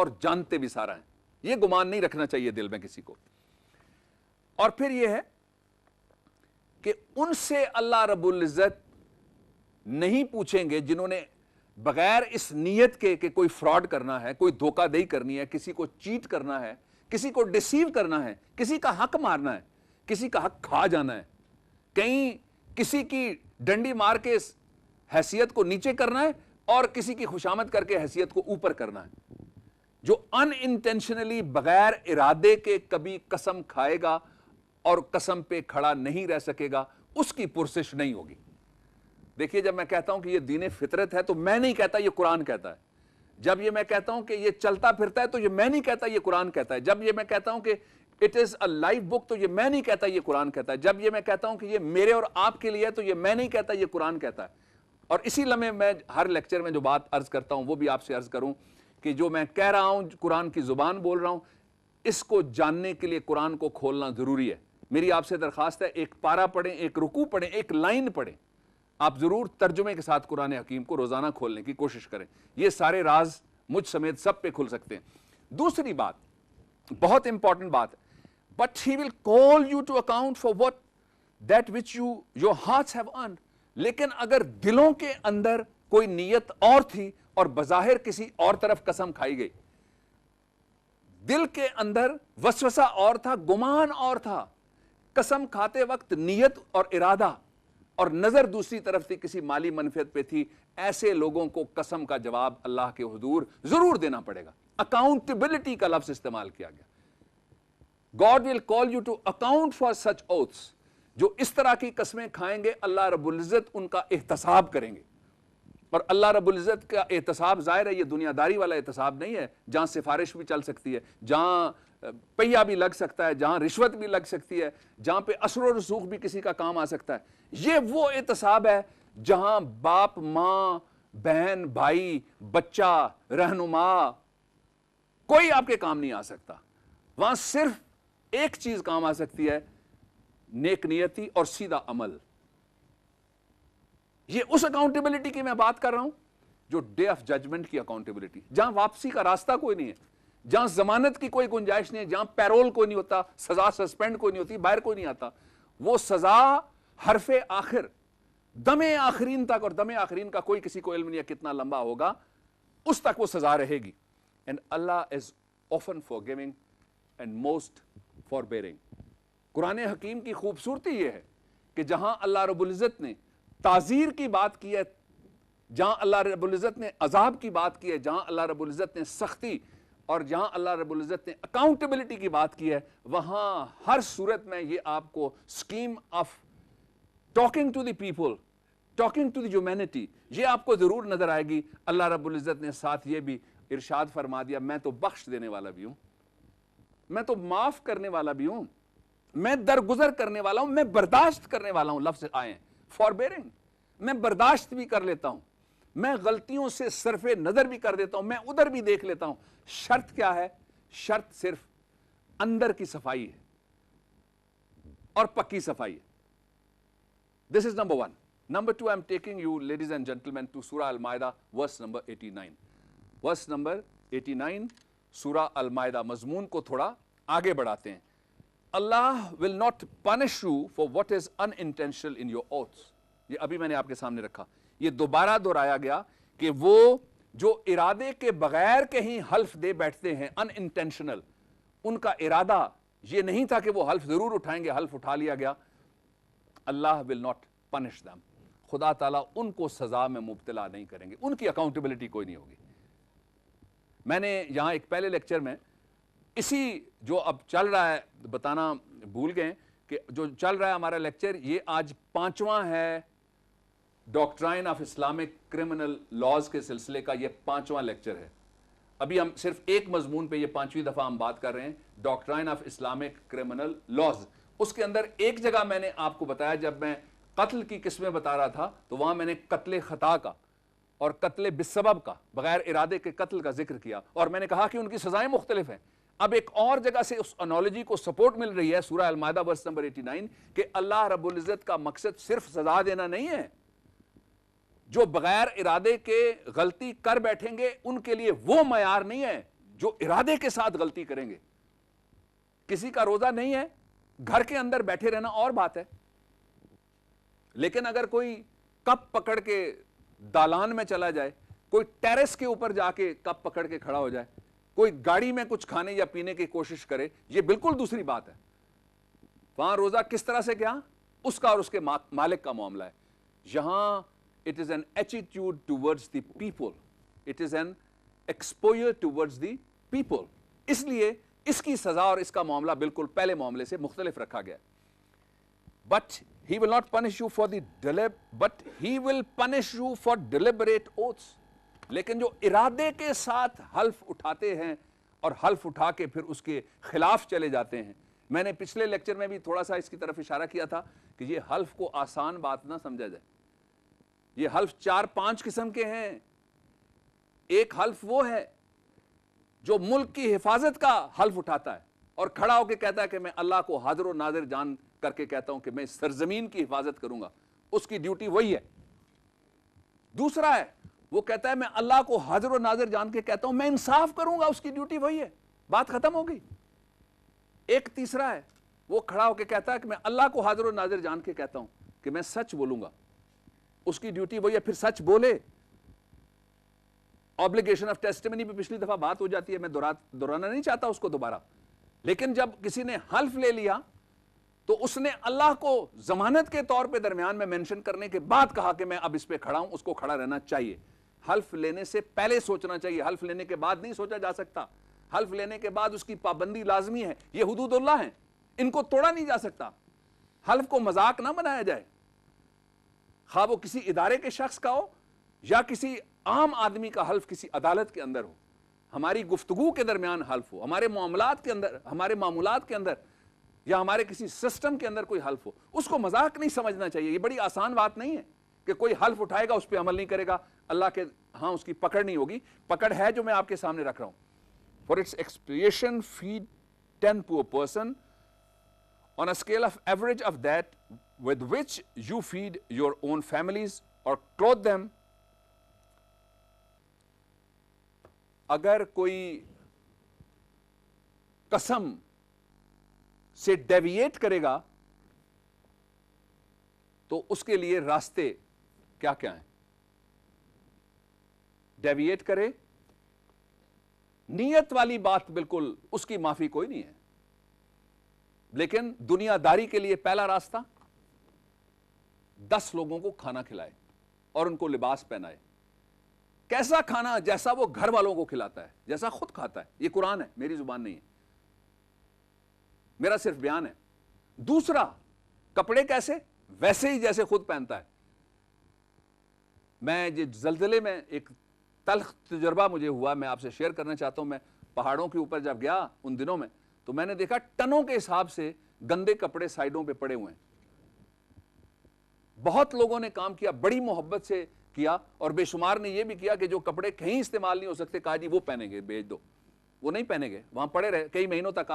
اور جانتے بھی سارا ہیں. یہ گمان نہیں رکھنا چاہیے دل میں کسی کو. اور پھر یہ ہے کہ ان سے اللہ رب العزت نہیں پوچھیں گے جنہوں نے بغیر اس نیت کے کہ کوئی فراڈ کرنا ہے, کوئی دھوکہ دہی کرنی ہے, کسی کو چیٹ کرنا ہے, کسی کو ڈیسیو کرنا ہے, کسی کا حق مارنا ہے, کسی کا حق کھا جانا ہے, کہیں کسی کی ڈنڈی مار کے حیثیت کو نیچے کرنا ہے اور کسی کی خوشامد کر کے حیثیت کو اوپر کرنا ہے. جو ان انٹینشنلی بغیر ارادے کے کبھی قسم کھائے گا اور قسم پہ کھڑا نہیں رہ سکے گا, اس کی پرسش نہیں ہوگی. دیکھیے, جب میں کہتا ہوں کہ یہ دین فطرت ہے تو میں نہیں کہتا, یہ قرآن کہتا ہے. جب یہ میں کہتا ہوں کہ یہ چلتا پھرتا ہے تو یہ میں نہیں کہتا, یہ قرآن کہتا ہے. جب یہ میں کہتا ہوں کہ اٹ از اے لائف بک تو یہ میں نہیں کہتا, یہ قرآن کہتا ہے. جب یہ میں کہتا ہوں کہ یہ میرے اور آپ کے لیے ہے تو یہ میں نہیں کہتا, یہ قرآن کہتا ہے. اور اسی لمحے میں ہر لیکچر میں جو بات عرض کرتا ہوں وہ بھی آپ سے عرض کروں کہ جو میں کہہ رہا ہوں, قرآن کی زبان بول رہا ہوں, اس کو جاننے کے لیے قرآن کو کھولنا ضروری ہے. میری آپ سے درخواست ہے, ایک پارہ پڑھیں, ایک رکوع پڑھیں, ایک لائن پڑھیں. آپ ضرور ترجمے کے ساتھ قرآن حکیم کو روزانہ کھولنے کی کوشش کریں. یہ سارے راز مجھ سمیت سب پہ کھل سکتے ہیں. دوسری بات, بہت امپورٹنٹ بات, but he will call you to account for what that which your hearts have earned. لیکن اگر دلوں کے اندر کوئی نیت اور تھی اور بظاہر کسی اور طرف قسم کھائی گئی, دل کے اندر وسوسہ اور تھا, گمان اور تھا, قسم کھاتے وقت نیت اور ارادہ اور نظر دوسری طرف تھی, کسی مالی منفعت پہ تھی, ایسے لوگوں کو قسم کا جواب اللہ کے حضور ضرور دینا پڑے گا. اکاؤنٹیبلٹی کا لفظ استعمال کیا گیا. God will call you to account for such oaths. جو اس طرح کی قسمیں کھائیں گے اللہ رب العزت ان کا احتساب کریں گے. اور اللہ رب العزت کا احتساب ظاہر ہے یہ دنیا داری والا احتساب نہیں ہے جہاں سفارش بھی چل سکتی ہے, جہاں پہیا بھی لگ سکتا ہے, جہاں رشوت بھی لگ سکتی ہے, جہاں پہ اثر و رسوخ بھی کسی کا کام آ سکتا ہے. یہ وہ احتساب ہے جہاں باپ, ماں, بہن, بھائی, بچہ, رہنما کوئی آپ کے کام نہیں آ سکتا. وہاں صرف ایک چیز کام آ سکتی ہے, نیک نیتی اور سیدھا عمل. یہ اس اکاؤنٹیبلٹی کی میں بات کر رہا ہوں جو ڈے آف ججمنٹ کی اکاؤنٹیبلٹی, جہاں واپسی کا راستہ کوئی نہیں ہے, جہاں ضمانت کی کوئی گنجائش نہیں ہے, جہاں پیرول کوئی نہیں ہوتا, سزا سسپینڈ کوئی نہیں ہوتی, باہر کوئی نہیں آتا. وہ سزا حرف آخر, دم آخرین تک, اور دم آخرین کا کوئی کسی کو علم نہیں ہے کتنا لمبا ہوگا, اس تک وہ سزا رہے گی. And Allah is often forgiving and most forbearing. قرآن حکیم کی خوبصورتی یہ ہے کہ جہاں اللہ رب العزت نے تعزیر کی بات کی ہے, جہاں اللہ رب العزت نے عذاب کی بات کی ہے, جہاں اللہ رب العزت نے سختی, اور جہاں اللہ رب العزت نے اکاؤنٹیبلٹی کی بات کی ہے, وہاں ہر صورت میں یہ آپ کو scheme of talking to the people, talking to the humanity, یہ آپ کو ضرور نظر آئے گی. اللہ رب العزت نے ساتھ یہ بھی ارشاد فرما دیا, میں تو بخش دینے والا بھی ہوں, میں تو معاف کرنے والا بھی ہوں, میں درگزر کرنے والا ہوں, میں برداشت کرنے والا ہوں. لفظ آئے ہیں فاربیئرنگ, میں برداشت بھی کر لیتا ہوں, میں غلطیوں سے صرف نظر بھی کر دیتا ہوں, میں ادھر بھی دیکھ لیتا ہوں. شرط کیا ہے؟ شرط صرف اندر کی صفائی ہے اور پکی صفائی ہے. This is number one. Number two, I'm taking you, ladies and gentlemen, to Surah Al-Ma'idah, verse number 89. Verse number 89, Surah Al-Ma'idah. مضمون کو تھوڑا آگے بڑھاتے ہیں. Allah will not punish you for what is unintentional in your oaths. یہ ابھی میں نے آپ کے سامنے رکھا. یہ دوبارہ دہرایا گیا کہ وہ جو ارادے کے بغیر کہیں حلف دے بیٹھتے ہیں, unintentional, ان کا ارادہ یہ نہیں تھا کہ وہ حلف ضرور اٹھائیں گے, حلف اٹھا لیا گیا. اللہ will not punish them. خدا تعالیٰ ان کو سزا میں مبتلا نہیں کریں گے, ان کی اکاؤنٹیبلٹی کوئی نہیں ہوگی. میں نے یہاں ایک پہلے لیکچر میں اسی جو اب چل رہا ہے بتانا بھول گئے کہ جو چل رہا ہے ہمارا لیکچر, یہ آج 5واں ہے doctrine of Islamic criminal laws کے سلسلے کا, یہ 5واں لیکچر ہے. ابھی ہم صرف ایک مضمون پہ یہ 5ویں دفعہ ہم بات کر رہے ہیں, doctrine of Islamic criminal laws. اس کے اندر ایک جگہ میں نے آپ کو بتایا, جب میں قتل کی قسمیں بتا رہا تھا تو وہاں میں نے قتل خطا کا اور قتل بسبب کا, بغیر ارادے کے قتل کا ذکر کیا, اور میں نے کہا کہ ان کی سزائیں مختلف ہیں. اب ایک اور جگہ سے اس انالوجی کو سپورٹ مل رہی ہے, سورہ المائدہ ورس نمبر 89, کہ اللہ رب العزت کا مقصد صرف سزا دینا نہیں ہے. جو بغیر ارادے کے غلطی کر بیٹھیں گے ان کے لیے وہ معیار نہیں ہے جو ارادے کے ساتھ غلطی کریں گے. کسی کا روزہ نہیں ہے, گھر کے اندر بیٹھے رہنا اور بات ہے, لیکن اگر کوئی کپ پکڑ کے دالان میں چلا جائے, کوئی ٹیرس کے اوپر جا کے کپ پکڑ کے کھڑا ہو جائے, کوئی گاڑی میں کچھ کھانے یا پینے کی کوشش کرے, یہ بالکل دوسری بات ہے. وہاں روزہ کس طرح سے کیا, اس کا اور اس کے مالک کا معاملہ ہے. یہاں it is an attitude towards the people, it is an exposure towards the people. اس لیے اس کی سزا اور اس کا معاملہ بالکل پہلے معاملے سے مختلف رکھا گیا. But he will not punish you for the but he will punish you for deliberate oaths. لیکن جو ارادے کے ساتھ حلف اٹھاتے ہیں اور حلف اٹھا کے پھر اس کے خلاف چلے جاتے ہیں, میں نے پچھلے لیکچر میں بھی تھوڑا سا اس کی طرف اشارہ کیا تھا کہ یہ حلف کو آسان بات نہ سمجھا جائے. یہ حلف 4-5 قسم کے ہیں. ایک حلف وہ ہے جو ملک کی حفاظت کا حلف اٹھاتا ہے اور کھڑا ہو کے کہتا ہے کہ میں اللہ کو حاضر و ناظر جان کر کے کہتا ہوں کہ میں سرزمین کی حفاظت کروں گا, اس کی ڈیوٹی وہی ہے. دوسرا ہے وہ کہتا ہے میں اللہ کو حاضر و ناظر جان کے کہتا ہوں میں انصاف کروں گا, اس کی ڈیوٹی وہی ہے, بات ختم ہو گئی. ایک تیسرا ہے وہ کھڑا ہو کے کہتا ہے کہ میں اللہ کو حاضر و ناظر جان کے کہتا ہوں کہ میں سچ بولوں گا, اس کی ڈیوٹی وہی ہے, پھر سچ بولے. obligation of testimony پہ پچھلی دفعہ بات ہو جاتی ہے, میں دہرانا نہیں چاہتا اس کو دوبارہ. لیکن جب کسی نے حلف لے لیا تو اس نے اللہ کو ضمانت کے طور پہ درمیان میں مینشن کرنے کے بعد کہا کہ میں اب اس پہ کھڑا ہوں, اس کو کھڑا رہنا چاہیے. حلف لینے سے پہلے سوچنا چاہیے, حلف لینے کے بعد نہیں سوچا جا سکتا. حلف لینے کے بعد اس کی پابندی لازمی ہے. یہ حدود اللہ ہیں, ان کو توڑا نہیں جا سکتا. حلف کو مذاق نہ بنایا جائے, خواہ وہ کسی ادارے کے شخص کا ہو یا کسی عام آدمی کا حلف کسی عدالت کے اندر ہو. ہماری گفتگو کے درمیان حلف ہو, ہمارے معاملات کے اندر, ہمارے معمولات کے اندر یا ہمارے کسی سسٹم کے اندر کوئی حلف ہو, اس کو مذاق نہیں سمجھنا چاہیے. یہ بڑی آسان بات نہیں ہے کہ کوئی حلف اٹھائے گا اس پہ عمل نہیں کرے گا, اللہ کے ہاں اس کی پکڑ نہیں ہوگی. پکڑ ہے جو میں آپ کے سامنے رکھ رہا ہوں. For its expiation feed 10 poor person on a scale of average of that with which you feed your own families or clothe them. اگر کوئی قسم سے ڈیویٹ کرے گا تو اس کے لیے راستے کیا کیا ہیں. ڈیویٹ کرے, نیت والی بات بالکل اس کی معافی کوئی نہیں ہے, لیکن دنیا داری کے لیے پہلا راستہ 10 لوگوں کو کھانا کھلائے اور ان کو لباس پہنائے. کیسا کھانا؟ جیسا وہ گھر والوں کو کھلاتا ہے, جیسا خود کھاتا ہے. یہ قرآن ہے, میری زبان نہیں ہے, میرا صرف بیان ہے. دوسرا, کپڑے کیسے؟ ویسے ہی جیسے خود پہنتا ہے. میں زلزلے میں ایک تلخ تجربہ مجھے ہوا, میں آپ سے شیئر کرنا چاہتا ہوں. میں پہاڑوں کے اوپر جب گیا ان دنوں میں تو میں نے دیکھا ٹنوں کے حساب سے گندے کپڑے سائڈوں پہ پڑے ہوئے ہیں. بہت لوگوں نے کام کیا, بڑی محبت سے کیا, اور بے شمار نے یہ بھی کیا کہ جو کپڑے کہیں استعمال نہیں ہو سکتے کہا جی وہ پہنیں گے, بھیج دو. وہ نہیں پہنے گے, وہاں پڑے رہے کئی مہینوں تک.